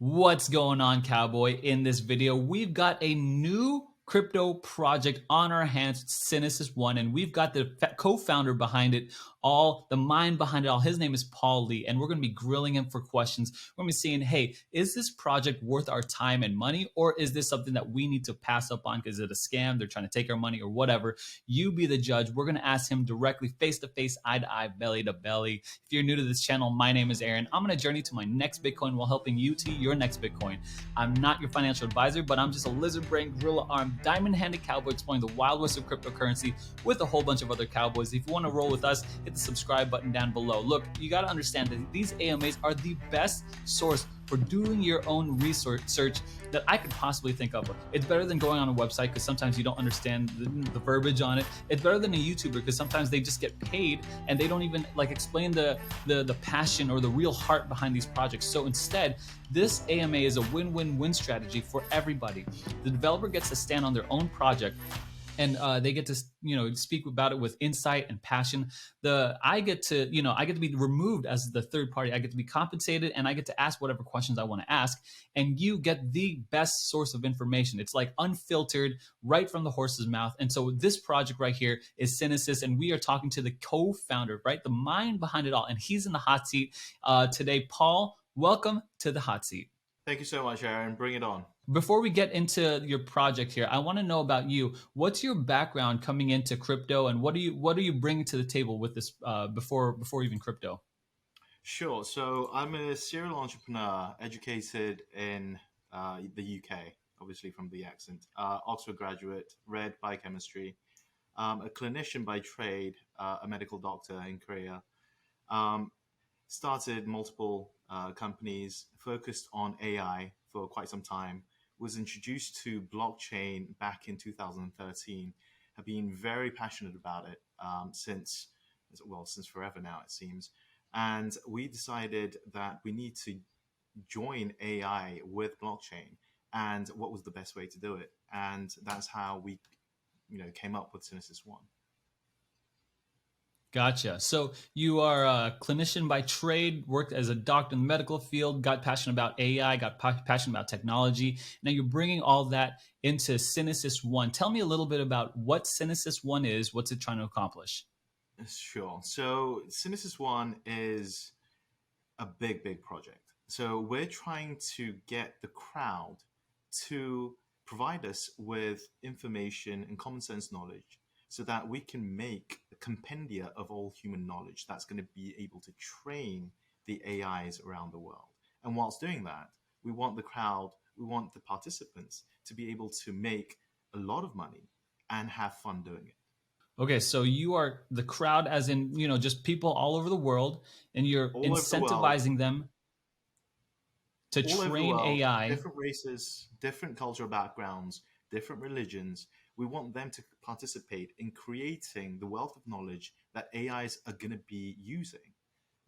What's going on, Cowboy? In this video, we've got a new crypto project on our hands, Synesis One, and we've got the co-founder behind it all, the mind behind it all. His name is Paul Lee, and we're going to be grilling him for questions. We're going to be saying, hey, is this project worth our time and money, or is this something that we need to pass up on because it's a scam, they're trying to take our money or whatever? You be the judge. We're going to ask him directly, face-to-face, eye-to-eye, belly-to-belly. If you're new to this channel, my name is Aaron. I'm going to journey to my next Bitcoin while helping you to your next Bitcoin. I'm not your financial advisor, but I'm just a lizard brain, gorilla arm, diamond-handed cowboy exploring the wild west of cryptocurrency with a whole bunch of other cowboys. If you want to roll with us, hit the subscribe button down below. Look, you got to understand that these AMAs are the best source for doing your own research that I could possibly think of. It's better than going on a website because sometimes you don't understand the verbiage on it. It's better than a YouTuber because sometimes they just get paid and they don't even like explain the passion or the real heart behind these projects. So instead, this AMA is a win-win-win strategy for everybody. The developer gets to stand on their own project, and they get to speak about it with insight and passion. I get to be removed as the third party. I get to be compensated, and I get to ask whatever questions I want to ask. And you get the best source of information. It's like unfiltered, right from the horse's mouth. And so this project right here is Synesis, and we are talking to the co-founder, right, the mind behind it all, and he's in the hot seat today. Paul, welcome to the hot seat. Thank you so much, Aaron. Bring it on. Before we get into your project here, I want to know about you. What's your background coming into crypto, and what are you bringing to the table with this before even crypto? Sure. So I'm a serial entrepreneur, educated in the UK, obviously from the accent. Oxford graduate, read biochemistry. A clinician by trade, a medical doctor in Korea. Started multiple companies, focused on AI for quite some time. Was introduced to blockchain back in 2013. Have been very passionate about it since forever now, it seems. And we decided that we need to join AI with blockchain, and what was the best way to do it. And that's how we came up with Synesis One. Gotcha. So you are a clinician by trade, worked as a doctor in the medical field, got passionate about AI, got passionate about technology. Now you're bringing all that into Synesis One. Tell me a little bit about what Synesis One is. What's it trying to accomplish? Sure. So Synesis One is a big project. So we're trying to get the crowd to provide us with information and common sense knowledge, so that we can make a compendia of all human knowledge that's going to be able to train the AIs around the world. And whilst doing that, we want the crowd, we want the participants to be able to make a lot of money and have fun doing it. Okay, so you are the crowd, as in, just people all over the world, and you're incentivizing them to train AI. Different races, different cultural backgrounds, different religions. We want them to participate in creating the wealth of knowledge that AIs are going to be using,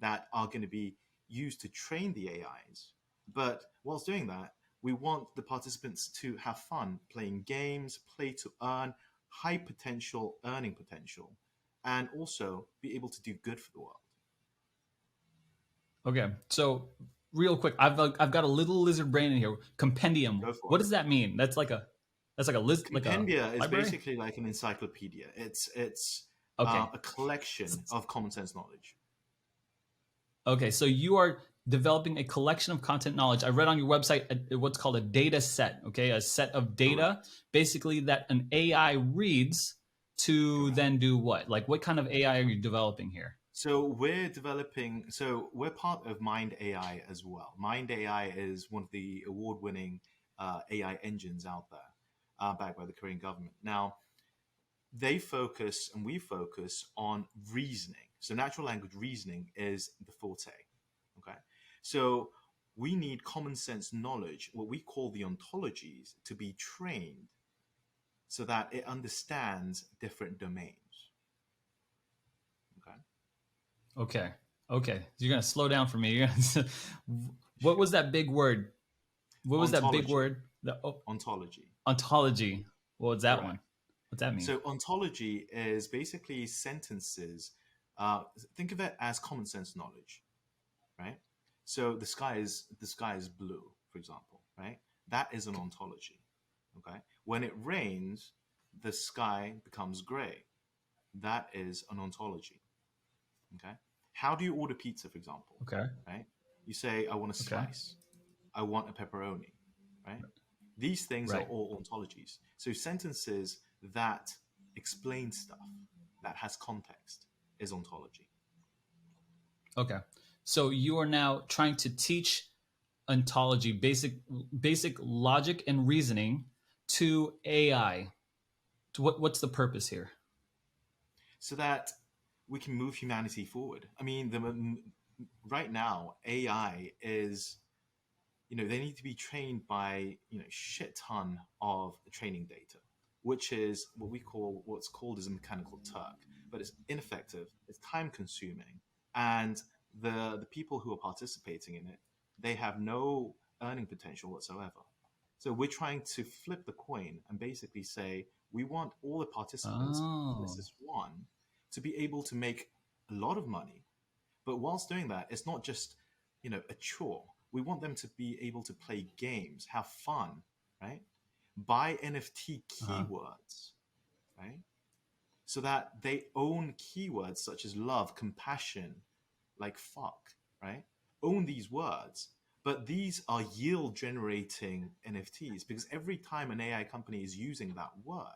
that are going to be used to train the AIs. But whilst doing that, we want the participants to have fun playing games, play to earn, high potential earning potential, and also be able to do good for the world. Okay, so real quick, I've got a little lizard brain in here. Compendium. What does that mean? That's like a list. Compendia is basically like an encyclopedia. It's a collection of common sense knowledge. Okay, so you are developing a collection of content knowledge. I read on your website what's called a data set. Okay, a set of data, basically that an AI reads to then do what? Like, what kind of AI are you developing here? So we're part of Mind AI as well. Mind AI is one of the award-winning AI engines out there, backed by the Korean government. Now, they focus and we focus on reasoning. So natural language reasoning is the forte. Okay, so we need common sense knowledge, what we call the ontologies, to be trained so that it understands different domains. Okay. You're gonna slow down for me. What was that big word? What was that big word? Ontology. Ontology. What was that one? What's that mean? So ontology is basically sentences. Think of it as common sense knowledge, right? So the sky is blue, for example, right? That is an ontology. Okay. When it rains, the sky becomes gray. That is an ontology. Okay. How do you order pizza, for example? Okay. Right? You say, I want a Okay. slice. I want a pepperoni. Right? These things are Right. all ontologies. So sentences that explain stuff, that has context, is ontology. Okay. So you are now trying to teach ontology, basic logic and reasoning to AI. What's the purpose here? So that we can move humanity forward. I mean, right now, AI is, they need to be trained by, shit ton of training data, which is what's called as a mechanical Turk, but it's ineffective, it's time consuming, and the people who are participating in it, they have no earning potential whatsoever. So we're trying to flip the coin and basically say we want all the participants in Oh. Synesis One to be able to make a lot of money. But whilst doing that, it's not just, a chore. We want them to be able to play games, have fun, right? Buy NFT Uh-huh. keywords, right? So that they own keywords such as love, compassion, like fuck, right? Own these words. But these are yield generating NFTs because every time an AI company is using that word,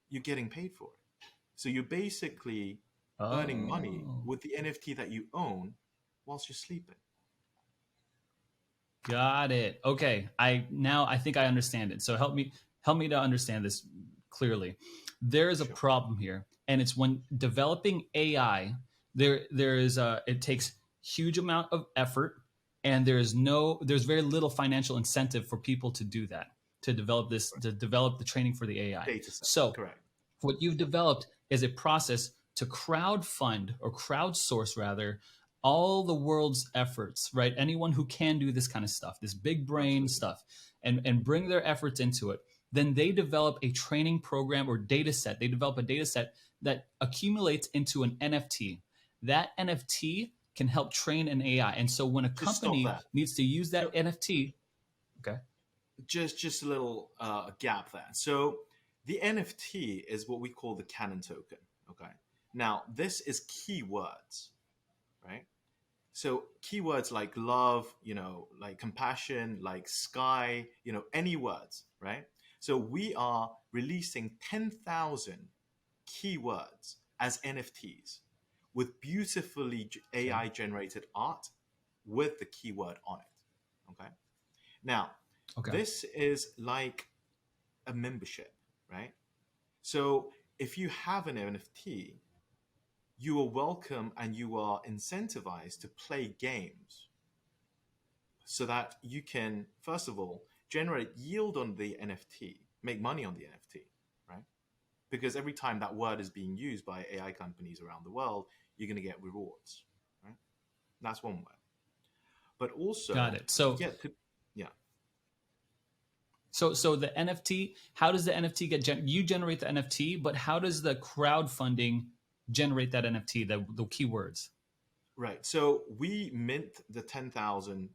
you're getting paid for it. So you're basically earning money Oh. with the NFT that you own whilst you're sleeping. Got it. Okay. I think I understand it. So help me to understand this clearly. There is a Sure. problem here, and it's when developing AI, it takes huge amount of effort, and there's very little financial incentive for people to do that, to develop the training for the AI. Data set. So Correct. what you've developed is a process to crowdfund or crowdsource rather all the world's efforts, right? Anyone who can do this kind of stuff, this big brain Absolutely. stuff, and bring their efforts into it. Then they develop a training program or data set. They develop a data set that accumulates into an NFT. That NFT can help train an AI. And so when a Just stop company there. needs to use So that NFT, okay. just a little gap there. So the NFT is what we call the Kanon token. Okay. Now this is keywords, right? So keywords like love, like compassion, like sky, any words, right? So we are releasing 10,000 keywords as NFTs with beautifully Okay. AI generated art with the keyword on it. Okay. Now, Okay. this is like a membership, right? So if you have an NFT, you are welcome and you are incentivized to play games so that you can, first of all, generate yield on the NFT, make money on the NFT, right? Because every time that word is being used by AI companies around the world, you're going to get rewards, right? That's one way. But Got also, it. you So get, yeah, So the NFT, how does the NFT you generate the NFT, but how does the crowdfunding generate that NFT, the keywords? right. So we mint the 10,000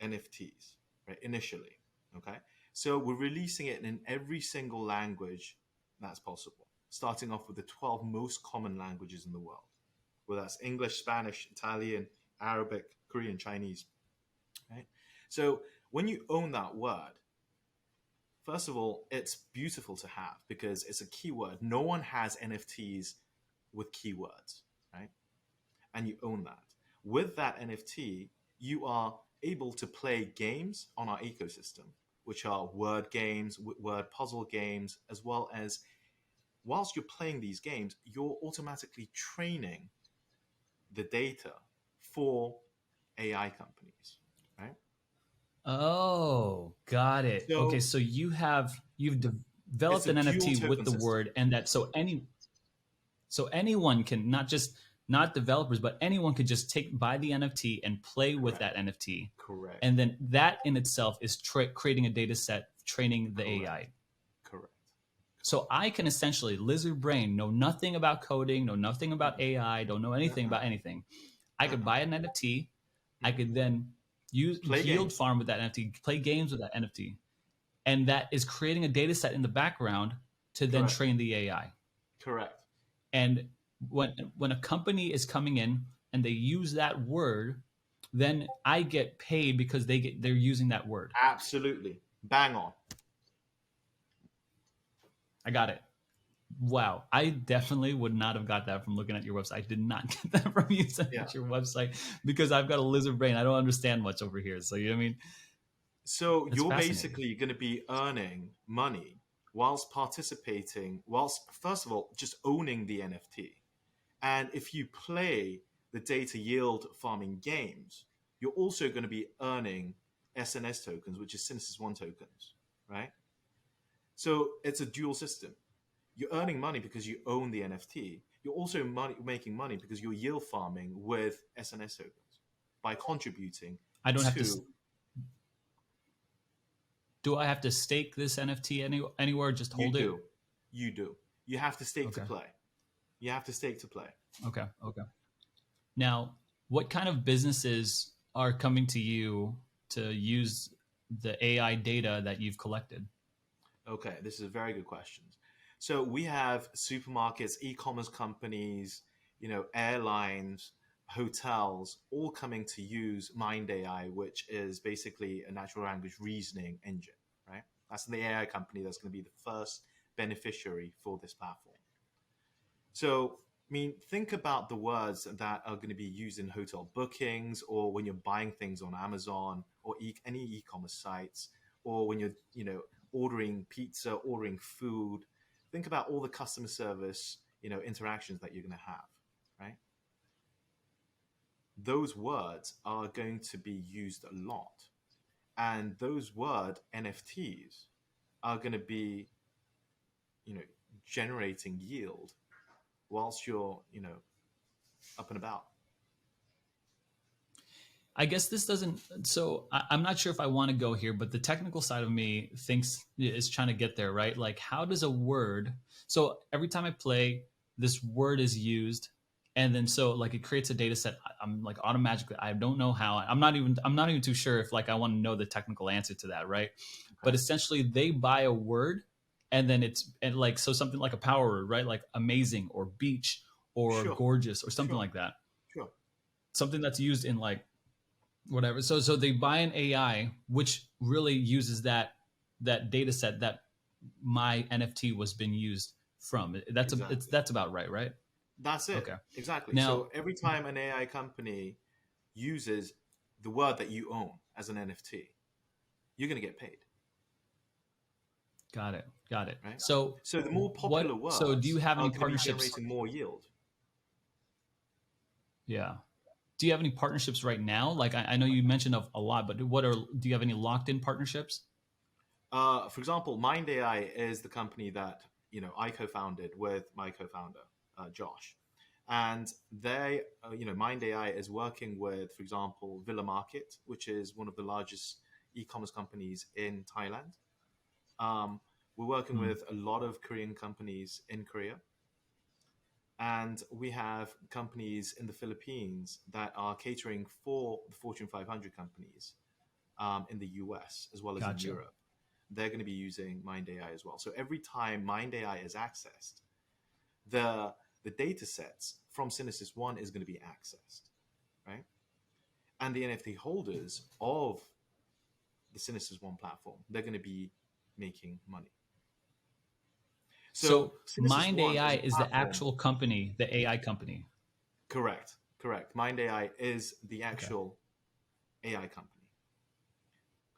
NFTs, right, initially. Okay. So we're releasing it in every single language that's possible, starting off with the 12 most common languages in the world, whether that's English, Spanish, Italian, Arabic, Korean, Chinese, right? So when you own that word, first of all, it's beautiful to have because it's a keyword. No one has NFTs with keywords, right? And you own that. With that NFT, you are able to play games on our ecosystem, which are word games, word puzzle games, as well as whilst you're playing these games, you're automatically training the data for AI companies, right? Oh, got it. Okay, So so you've it's developed a an dual NFT with token the system. word, and that so anyone can not developers, but anyone could just buy the NFT and play with Correct. that NFT, Correct. and then that in itself is creating a data set training the Correct. AI. Correct. So I can essentially lizard brain, know nothing about coding, know nothing about Mm-mm. AI, don't know anything Uh-uh. about anything. I could Uh-uh. buy an NFT. I Mm-mm. could then Play yield games. farm with that NFT, play games with that NFT, and that is creating a data set in the background to then Correct. train the AI. Correct. And when a company is coming in and they use that word, then I get paid because they're using that word. Absolutely. Bang on. I got it. Wow, I definitely would not have got that from looking at your website. I did not get that from using Yeah. your website because I've got a lizard brain. I don't understand much over here. So you know what I mean? So It's you're fascinating. basically going to be earning money whilst participating, whilst first of all just owning the NFT. And if you play the data yield farming games, you're also going to be earning SNS tokens, which is Synesis One tokens, right? So it's a dual system. You're earning money because you own the NFT. You're also making money because you're yield farming with SNS tokens by contributing I don't have to. to. Do I have to stake this NFT anywhere? Just You hold it. do, you do. You have to stake to Okay. play. You have to stake to play. Okay. Okay. Now, what kind of businesses are coming to you to use the AI data that you've collected? Okay, this is a very good question. So we have supermarkets, e-commerce companies, airlines, hotels, all coming to use Mind AI, which is basically a natural language reasoning engine, right? That's the AI company that's going to be the first beneficiary for this platform. So, I mean, think about the words that are going to be used in hotel bookings, or when you're buying things on Amazon or any e-commerce sites, or when you're, ordering pizza, ordering food. Think about all the customer service, interactions that you're going to have, right? Those words are going to be used a lot, and those word NFTs are going to be, you know, generating yield whilst you're, up and about. I guess this doesn't. So I'm not sure if I want to go here, but the technical side of me thinks is trying to get there, right? Like, how does a word? So every time I play, this word is used, and then so like it creates a data set. I'm like automatically. I don't know how. I'm not even too sure if like I want to know the technical answer to that, right? But Okay. essentially, they buy a word, and then and like so something like a power word, right? Like amazing or beach or Sure. gorgeous or something Sure. like that. Sure. Something that's used in like whatever. So they buy an AI which really uses that data set that my NFT was being used from. Exactly. That's about right, right? That's it. Okay. Exactly. Now, So every time an AI company uses the word that you own as an NFT, you're going to get paid, got it. Got it. right? So So the more what popular so do you words have are any going to be partnerships? generating more yield. Yeah. Do you have any partnerships right now? Like I know you mentioned of a lot, but do you have any locked in partnerships? For example, Mind AI is the company that I co-founded with my co-founder Josh, and Mind AI is working with, for example, Villa Market, which is one of the largest e-commerce companies in Thailand. We're working Hmm. with a lot of Korean companies in Korea, and we have companies in the Philippines that are catering for the Fortune 500 companies in the US as well as in Gotcha. Europe. They're going to be using Mind AI as well. So every time Mind AI is accessed, the the data sets from Synesis One is going to be accessed, right? And the NFT holders of the Synesis One platform, they're going to be making money. So So Synesis Mind One AI is a is the platform. actual company, the AI company. Correct, correct. Mind AI is the Okay. actual AI company.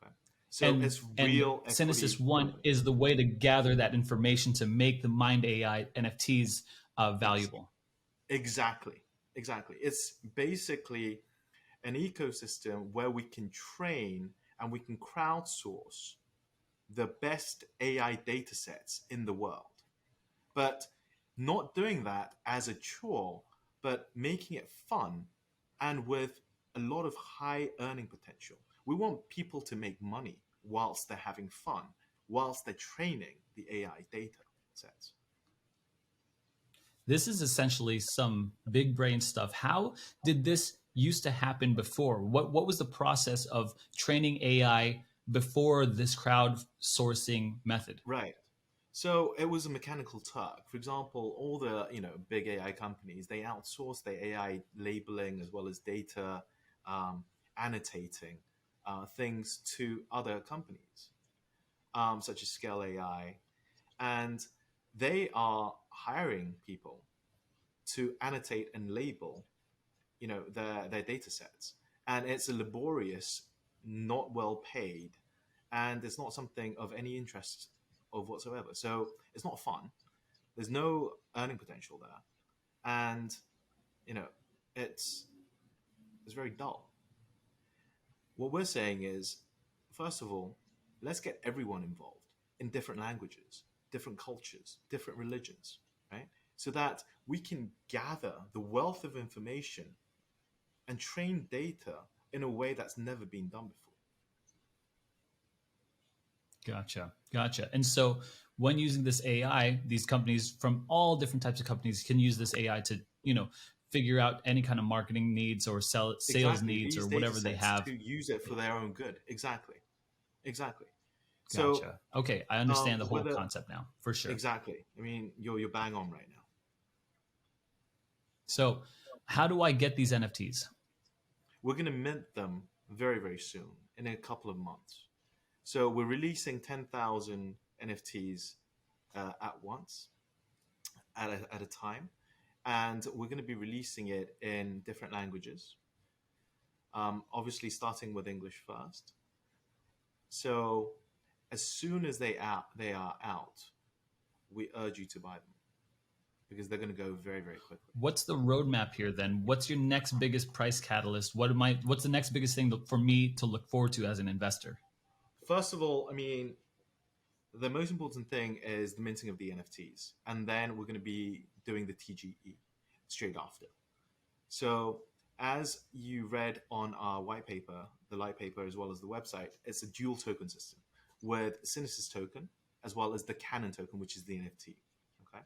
Okay, so and it's and real Synesis equity One holding. is the way to gather that information to make the Mind AI NFTs Yes, valuable. exactly, exactly. It's basically an ecosystem where we can train and we can crowdsource the best AI data sets in the world. But not doing that as a chore, but making it fun and with a lot of high earning potential. We want people to make money whilst they're having fun, whilst they're training the AI data sets. This is essentially some big brain stuff. How did this used to happen before? What was the process of training AI before this crowdsourcing method? Right. So it was a mechanical Turk. For example, all the big AI companies, they outsource their AI labeling as well as data um, annotating things to other companies, such as Scale AI, and they are hiring people to annotate and label their data sets, and it's a laborious, not well paid, and it's not something of any interest of whatsoever. So it's not fun. There's no earning potential there, and you know it's it's very dull. What we're saying is, first of all, let's get everyone involved in different languages, different cultures, different religions, right? So that we can gather the wealth of information and train data in a way that's never been done before. Gotcha. And so when using this AI, these companies from all different types of companies can use this AI to, figure out any kind of marketing needs or sales Exactly. needs or These data whatever they sets have. to use it for their own good. Exactly. Exactly. So Gotcha. Okay, I understand the whole whether concept now, for sure. exactly, I mean, you're bang on right now. So, how do I get these NFTs? We're going to mint them very, very soon in a couple of months. So we're releasing 10,000 NFTs at once, at a time. And we're going to be releasing it in different languages. Obviously, starting with English first. So as soon as they are out, we urge you to buy them because they're going to go very, very quickly. What's the roadmap here then? What's your next biggest price catalyst? What's the next biggest thing for me to look forward to as an investor? First of all, I mean, the most important thing is the minting of the NFTs, and then we're going to be doing the TGE straight after. So, as you read on our white paper, the light paper, as well as the website, it's a dual token system with Synesis token as well as the Kanon token, which is the NFT. Okay,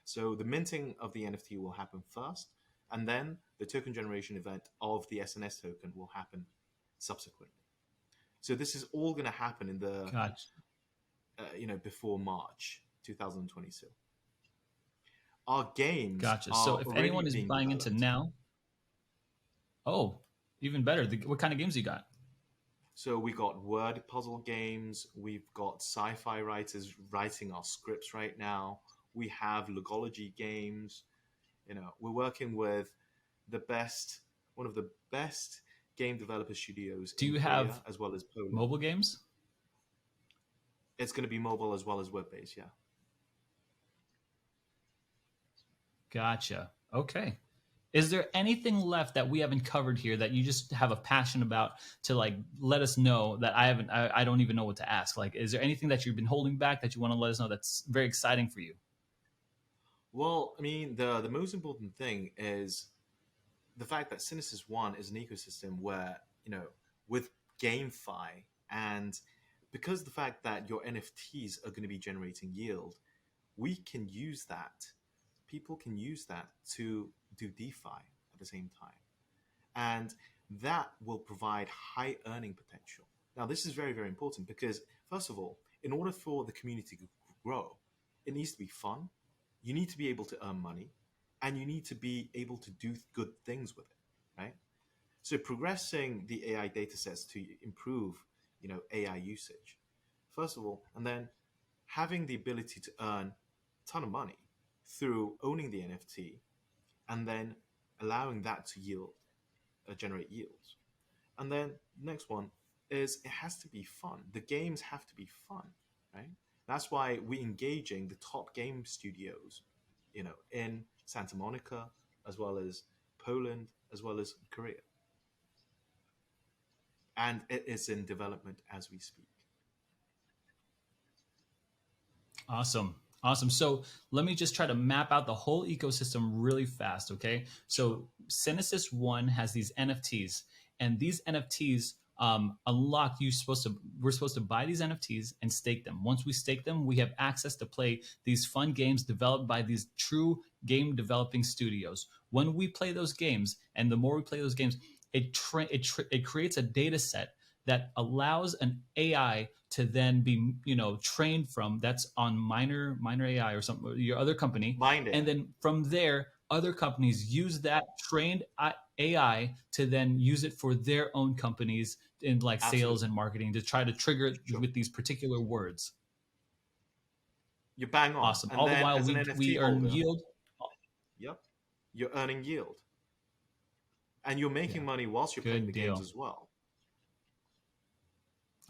so the minting of the NFT will happen first, and then the token generation event of the SNS token will happen subsequently. So this is all going to happen in the Gotcha. Before March 2022. Our games Gotcha. So are if already anyone is being buying into developed. now, oh, even better. What kind of games you got? So we got word puzzle games. We've got sci-fi writers writing our scripts right now. We have logology games. We're working with one of the best game developer studios Do in you Korea have as well as Poland. mobile games? It's going to be mobile as well as web-based, yeah. Gotcha. Okay. Is there anything left that we haven't covered here that you just have a passion about to let us know that I don't even know what to ask? Like, is there anything that you've been holding back that you want to let us know that's very exciting for you? Well, I mean, the most important thing is the fact that Synesis One is an ecosystem where, with GameFi, and because the fact that your NFTs are going to be generating yield, we can use that. People can use that to do DeFi at the same time. And that will provide high earning potential. Now, this is very, very important because, first of all, in order for the community to grow, it needs to be fun. You need to be able to earn money, and you need to be able to do good things with it, right? So progressing the AI datasets to improve, AI usage, first of all, and then having the ability to earn a ton of money through owning the NFT, and then allowing that to generate yields. And then the next one is it has to be fun. The games have to be fun, right? That's why we're engaging the top game studios, in Santa Monica, as well as Poland, as well as Korea. And it is in development as we speak. Awesome. Awesome. So let me just try to map out the whole ecosystem really fast. Okay. Sure. So Synesis One has these NFTs, and these NFTs unlock. We're supposed to buy these NFTs and stake them. Once we stake them, we have access to play these fun games developed by these true game developing studios. When we play those games, and the more we play those games, it creates a data set that allows an AI to then be, trained from, that's on Miner AI or something, your other company. Mind And AI. then from there, other companies use that trained AI to then use it for their own companies in like sales Absolutely. and marketing to try to trigger it Sure. with these particular words. You bang on. Awesome. And All the then while as an we NFT earn holder, yield. yep, you're earning yield. And you're making Yeah, money whilst you're playing good the games deal. as well.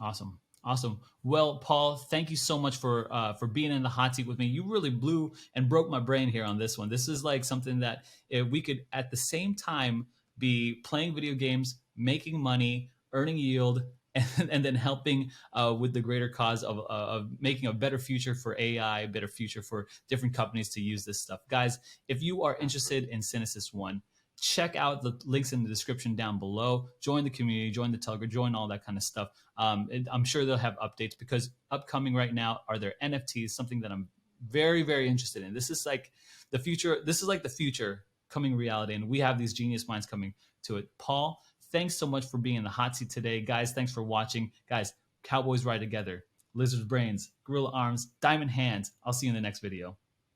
Awesome. Awesome. Well, Paul, thank you so much for being in the hot seat with me. You really blew and broke my brain here on this one. This is like something that if we could at the same time be playing video games, making money, earning yield, and then helping with the greater cause of making a better future for AI, a better future for different companies to use this stuff. Guys, if you are interested Absolutely. in Synesis One, check out the links in the description down below. Join the community, join the Telegram, join all that kind of stuff. I'm sure they'll have updates because upcoming right now are their NFTs, something that I'm very, very interested in. This is like the future. This is like the future coming reality, and we have these genius minds coming to it. Paul, thanks so much for being in the hot seat today. Guys, thanks for watching. Guys, Cowboys ride together. Lizard brains, gorilla arms, diamond hands. I'll see you in the next video.